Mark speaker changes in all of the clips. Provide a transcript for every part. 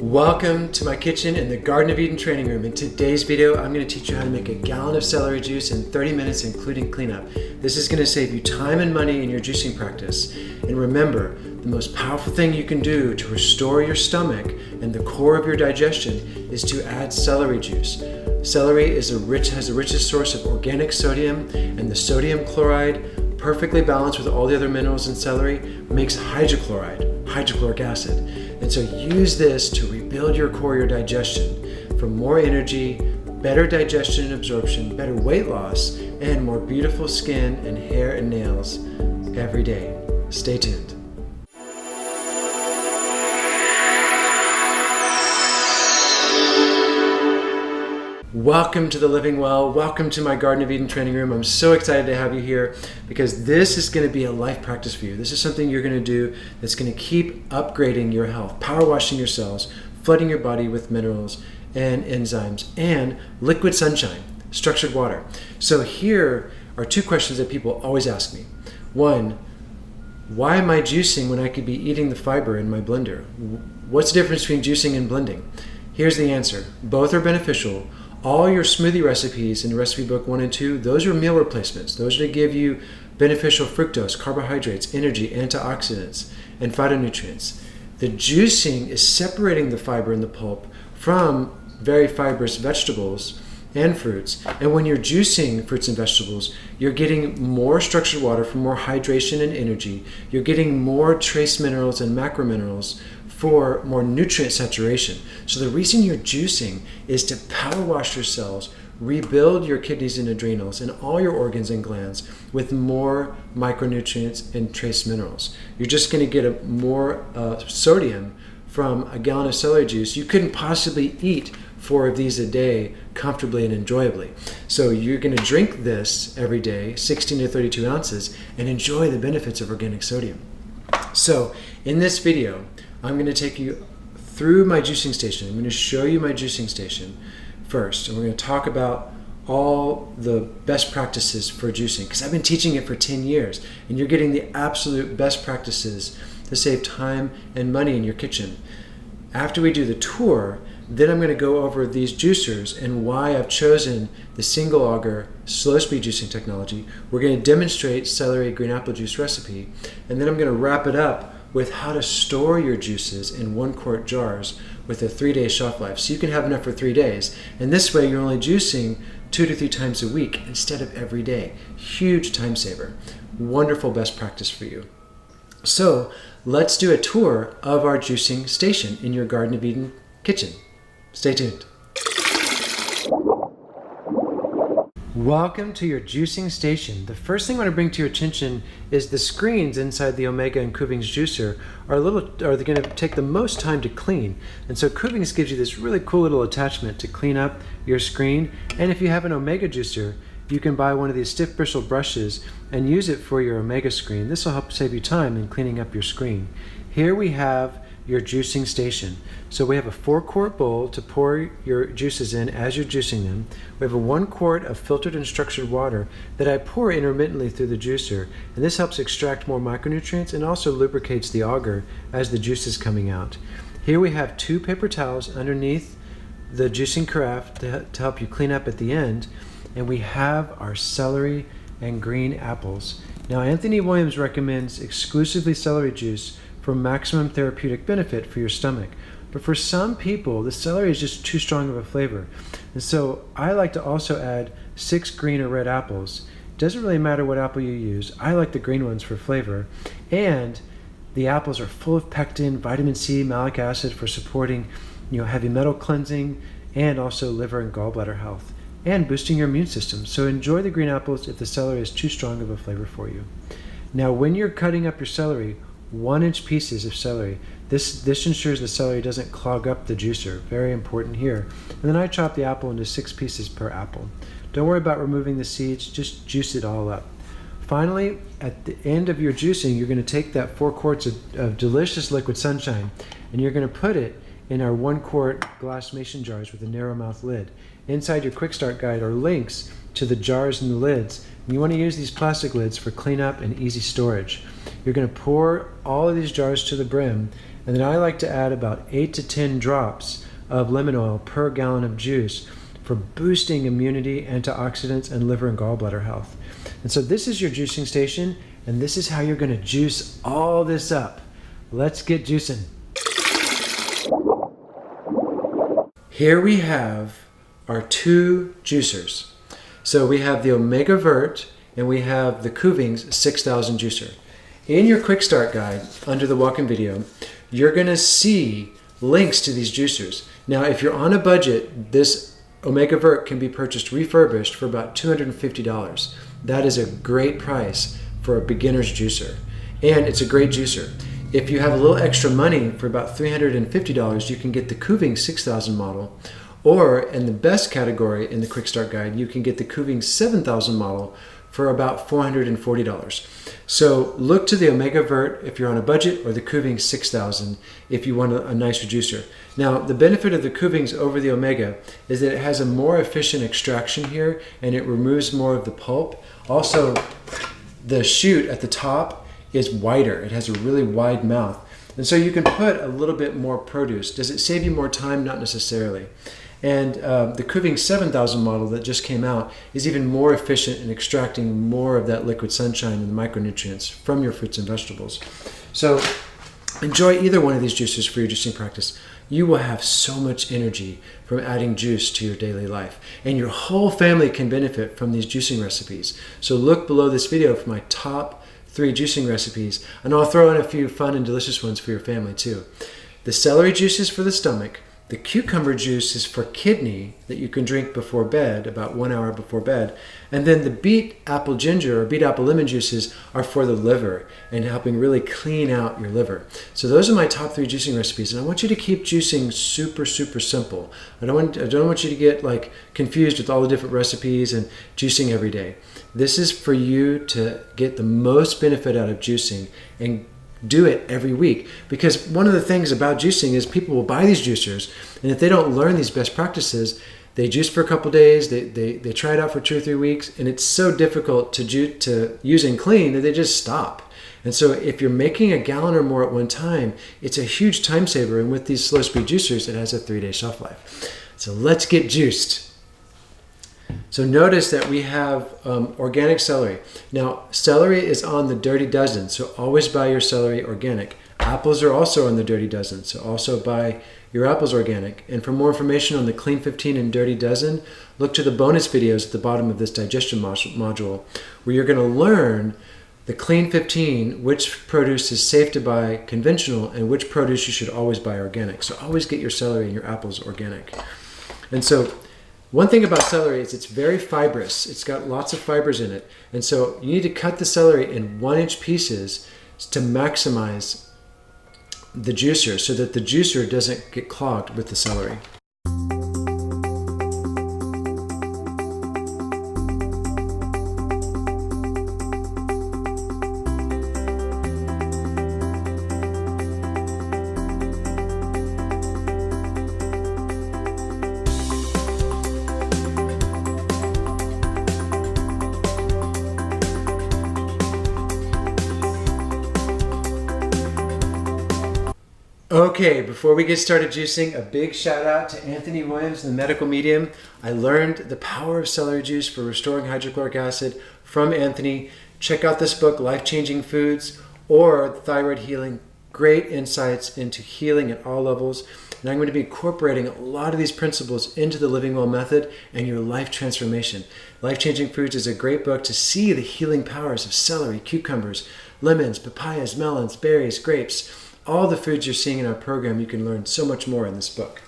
Speaker 1: Welcome to my kitchen in the Garden of Eden training room. In today's video, I'm going to teach you how to make a gallon of celery juice in 30 minutes, including cleanup. This is going to save you time and money in your juicing practice. And remember, the most powerful thing you can do to restore your stomach and the core of your digestion is to add celery juice. Celery has the richest source of organic sodium, and the sodium chloride, perfectly balanced with all the other minerals in celery, makes hydrochloric acid. And so use this to rebuild your core, your digestion, for more energy, better digestion and absorption, better weight loss, and more beautiful skin and hair and nails every day. Stay tuned. Welcome to the Living Well. Welcome to my Garden of Eden training room. I'm so excited to have you here because this is going to be a life practice for you. This is something you're going to do that's going to keep upgrading your health, power washing your cells, flooding your body with minerals and enzymes, and liquid sunshine, structured water. So here are two questions that people always ask me. One, why am I juicing when I could be eating the fiber in my blender? What's the difference between juicing and blending? Here's the answer. Both are beneficial. All your smoothie recipes in Recipe Book 1 and 2, those are meal replacements. Those are to give you beneficial fructose, carbohydrates, energy, antioxidants, and phytonutrients. The juicing is separating the fiber in the pulp from very fibrous vegetables and fruits. And when you're juicing fruits and vegetables, you're getting more structured water for more hydration and energy. You're getting more trace minerals and macrominerals for more nutrient saturation. So the reason you're juicing is to power wash your cells, rebuild your kidneys and adrenals and all your organs and glands with more micronutrients and trace minerals. You're just going to get more sodium from a gallon of celery juice. You couldn't possibly eat 4 of these a day comfortably and enjoyably. So you're going to drink this every day, 16 to 32 ounces, and enjoy the benefits of organic sodium. So in this video, I'm going to take you through my juicing station. I'm going to show you my juicing station first, and we're going to talk about all the best practices for juicing, because I've been teaching it for 10 years, and you're getting the absolute best practices to save time and money in your kitchen. After we do the tour, then I'm going to go over these juicers and why I've chosen the single auger slow speed juicing technology. We're going to demonstrate celery green apple juice recipe, and then I'm going to wrap it up with how to store your juices in 1 quart jars with a 3-day shelf life. So you can have enough for 3 days. And this way you're only juicing 2 to 3 times a week instead of every day. Huge time saver. Wonderful best practice for you. So let's do a tour of our juicing station in your Garden of Eden kitchen. Stay tuned. Welcome to your juicing station. The first thing I want to bring to your attention is the screens inside the Omega and Kuvings juicer are going to take the most time to clean. And so Kuvings gives you this really cool little attachment to clean up your screen. And if you have an Omega juicer, you can buy one of these stiff bristle brushes and use it for your Omega screen. This will help save you time in cleaning up your screen. Here we have your juicing station. So we have a 4-quart bowl to pour your juices in as you're juicing them. We have a 1 quart of filtered and structured water that I pour intermittently through the juicer, and this helps extract more micronutrients and also lubricates the auger as the juice is coming out. Here we have 2 paper towels underneath the juicing carafe to help you clean up at the end, and we have our celery and green apples. Now Anthony Williams recommends exclusively celery juice for maximum therapeutic benefit for your stomach. But for some people, the celery is just too strong of a flavor. And so I like to also add 6 green or red apples. It doesn't really matter what apple you use. I like the green ones for flavor. And the apples are full of pectin, vitamin C, malic acid for supporting heavy metal cleansing, and also liver and gallbladder health, and boosting your immune system. So enjoy the green apples if the celery is too strong of a flavor for you. Now when you're cutting up your celery, 1-inch pieces of celery. This ensures the celery doesn't clog up the juicer. Very important here. And then I chop the apple into 6 pieces per apple. Don't worry about removing the seeds, just juice it all up. Finally, at the end of your juicing, you're going to take that 4 quarts of delicious liquid sunshine, and you're going to put it in our 1 quart glass mason jars with a narrow mouth lid. Inside your quick start guide are links to the jars and the lids. And you want to use these plastic lids for cleanup and easy storage. You're going to pour all of these jars to the brim And then I like to add about 8 to 10 drops of lemon oil per gallon of juice for boosting immunity, antioxidants, and liver and gallbladder health. And so this is your juicing station, and this is how you're going to juice all this up. Let's get juicing. Here we have our 2 juicers. So we have the Omega Vert and we have the Kuvings 6000 juicer. In your quick start guide under the welcome video, you're going to see links to these juicers. Now, if you're on a budget, this Omega Vert can be purchased refurbished for about $250. That is a great price for a beginner's juicer, and it's a great juicer. If you have a little extra money, for about $350, you can get the Kuvings 6000 model, or in the best category in the quick start guide, you can get the Kuvings 7000 model for about $440. So look to the Omega Vert if you're on a budget, or the Kuvings 6000 if you want a nicer juicer. Now, the benefit of the Kuvings over the Omega is that it has a more efficient extraction here, and it removes more of the pulp. Also, the chute at the top is wider. It has a really wide mouth. And so you can put a little bit more produce. Does it save you more time? Not necessarily. And the Kuvings 7000 model that just came out is even more efficient in extracting more of that liquid sunshine and the micronutrients from your fruits and vegetables. So enjoy either one of these juices for your juicing practice. You will have so much energy from adding juice to your daily life, and your whole family can benefit from these juicing recipes. So look below this video for my top 3 juicing recipes, and I'll throw in a few fun and delicious ones for your family too. The celery juice is for the stomach. The cucumber juice is for kidney that you can drink before bed, about 1 hour before bed. And then the beet apple ginger or beet apple lemon juices are for the liver and helping really clean out your liver. So those are my top 3 juicing recipes, and I want you to keep juicing super, super simple. I don't want you to get like confused with all the different recipes and juicing every day. This is for you to get the most benefit out of juicing and do it every week, because one of the things about juicing is people will buy these juicers, and if they don't learn these best practices, they juice for a couple days, they try it out for 2 or 3 weeks, and it's so difficult to use and clean that they just stop. And so if you're making a gallon or more at one time, it's a huge time saver, and with these slow speed juicers, it has a 3-day shelf life. So let's get juiced. So notice that we have organic celery. Now, celery is on the Dirty Dozen, so always buy your celery organic. Apples are also on the Dirty Dozen, so also buy your apples organic. And for more information on the Clean 15 and Dirty Dozen, look to the bonus videos at the bottom of this digestion module, where you're going to learn the Clean 15, which produce is safe to buy conventional and which produce you should always buy organic. So always get your celery and your apples organic. And so one thing about celery is it's very fibrous. It's got lots of fibers in it. And so you need to cut the celery in 1-inch pieces to maximize the juicer so that the juicer doesn't get clogged with the celery. Okay, before we get started juicing, a big shout out to Anthony Williams, the medical medium. I learned the power of celery juice for restoring hydrochloric acid from Anthony. Check out this book, Life-Changing Foods or Thyroid Healing. Great insights into healing at all levels. And I'm going to be incorporating a lot of these principles into the Living Well method and your life transformation. Life-Changing Foods is a great book to see the healing powers of celery, cucumbers, lemons, papayas, melons, berries, grapes. All the foods you're seeing in our program, you can learn so much more in this book.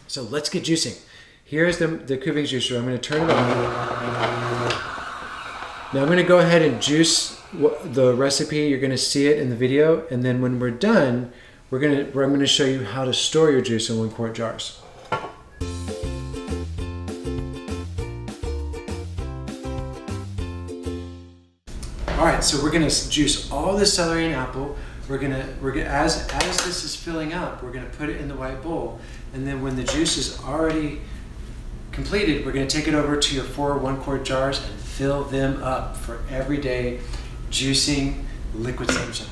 Speaker 1: So let's get juicing. Here's the Kuvings juicer. I'm going to turn it on. Now I'm going to go ahead and juice the recipe. You're going to see it in the video. And then when we're done, I'm going to show you how to store your juice in 1-quart jars. All right, so we're gonna juice all the celery and apple. We're gonna as this is filling up, we're gonna put it in the white bowl, and then when the juice is already completed, we're gonna take it over to your 4 1-quart jars and fill them up for everyday juicing liquid sunshine.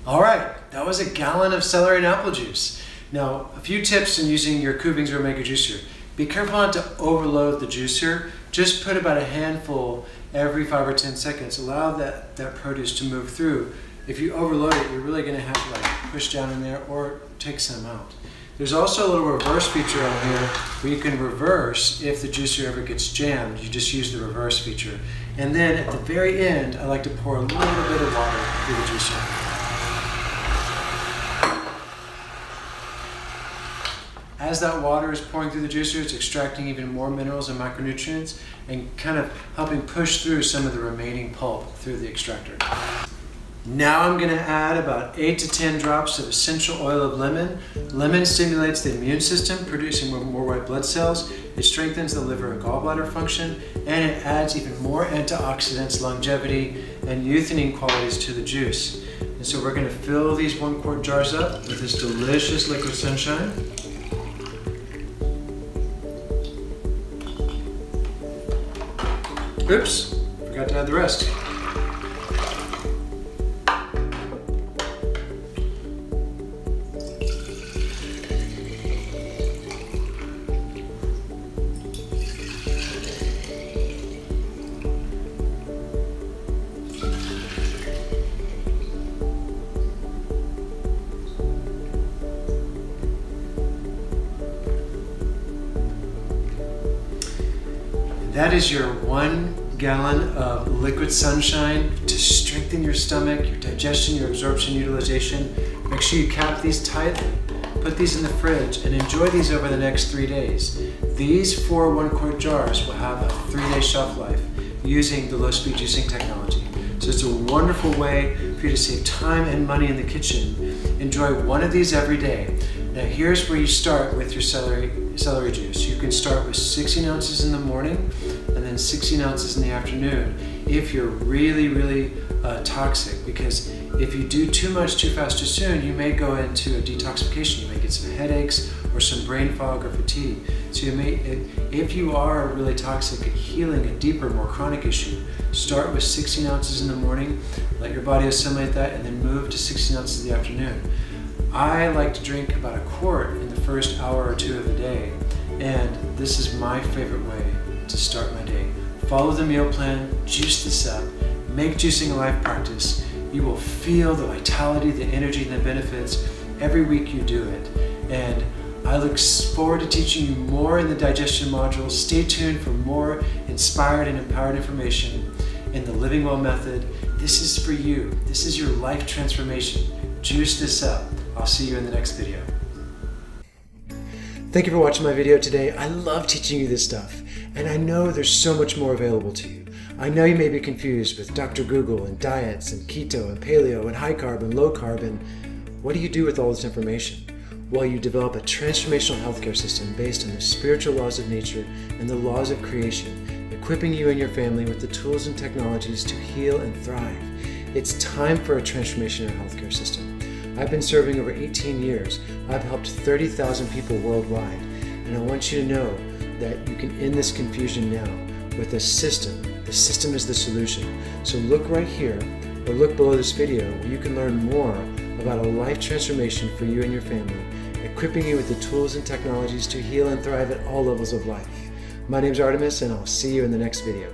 Speaker 1: All right, that was a gallon of celery and apple juice. Now, a few tips in using your Kuvings or Mega Juicer. Be careful not to overload the juicer. Just put about a handful every 5 or 10 seconds. Allow that produce to move through. If you overload it, you're really going to have to push down in there or take some out. There's also a little reverse feature on here where you can reverse if the juicer ever gets jammed. You just use the reverse feature. And then at the very end, I like to pour a little bit of water through the juicer. As that water is pouring through the juicer, it's extracting even more minerals and micronutrients and kind of helping push through some of the remaining pulp through the extractor. Now I'm going to add about 8 to 10 drops of essential oil of lemon. Lemon stimulates the immune system, producing more white blood cells. It strengthens the liver and gallbladder function, and it adds even more antioxidants, longevity, and youthening qualities to the juice. And so we're going to fill these 1 quart jars up with this delicious liquid sunshine. Oops, forgot to add the rest. That is your 1 gallon of liquid sunshine to strengthen your stomach, your digestion, your absorption, utilization. Make sure you cap these tightly. Put these in the fridge and enjoy these over the next 3 days. These 4 1 quart jars will have a 3-day shelf life using the low speed juicing technology. So it's a wonderful way for you to save time and money in the kitchen. Enjoy 1 of these every day. Now here's where you start with your celery juice. You can start with 16 ounces in the morning and then 16 ounces in the afternoon if you're really toxic, because if you do too much too fast too soon, you may go into a detoxification. You may get some headaches or some brain fog or fatigue. So if you are really toxic at healing a deeper, more chronic issue, start with 16 ounces in the morning, let your body assimilate that, and then move to 16 ounces in the afternoon. I like to drink about a quart in the first hour or 2 of the day, and this is my favorite way to start my day. Follow the meal plan, juice this up, make juicing a life practice. You will feel the vitality, the energy, and the benefits every week you do it. And I look forward to teaching you more in the digestion module. Stay tuned for more inspired and empowered information in the Living Well method. This is for you. This is your life transformation. Juice this up. I'll see you in the next video. Thank you for watching my video today. I love teaching you this stuff, and I know there's so much more available to you. I know you may be confused with Dr. Google and diets and keto and paleo and high carb and low carb, and what do you do with all this information? Well, you develop a transformational healthcare system based on the spiritual laws of nature and the laws of creation, equipping you and your family with the tools and technologies to heal and thrive. It's time for a transformation in our healthcare system. I've been serving over 18 years. I've helped 30,000 people worldwide. And I want you to know that you can end this confusion now with a system. The system is the solution. So look right here or look below this video where you can learn more about a life transformation for you and your family, equipping you with the tools and technologies to heal and thrive at all levels of life. My name is Arttemis, and I'll see you in the next video.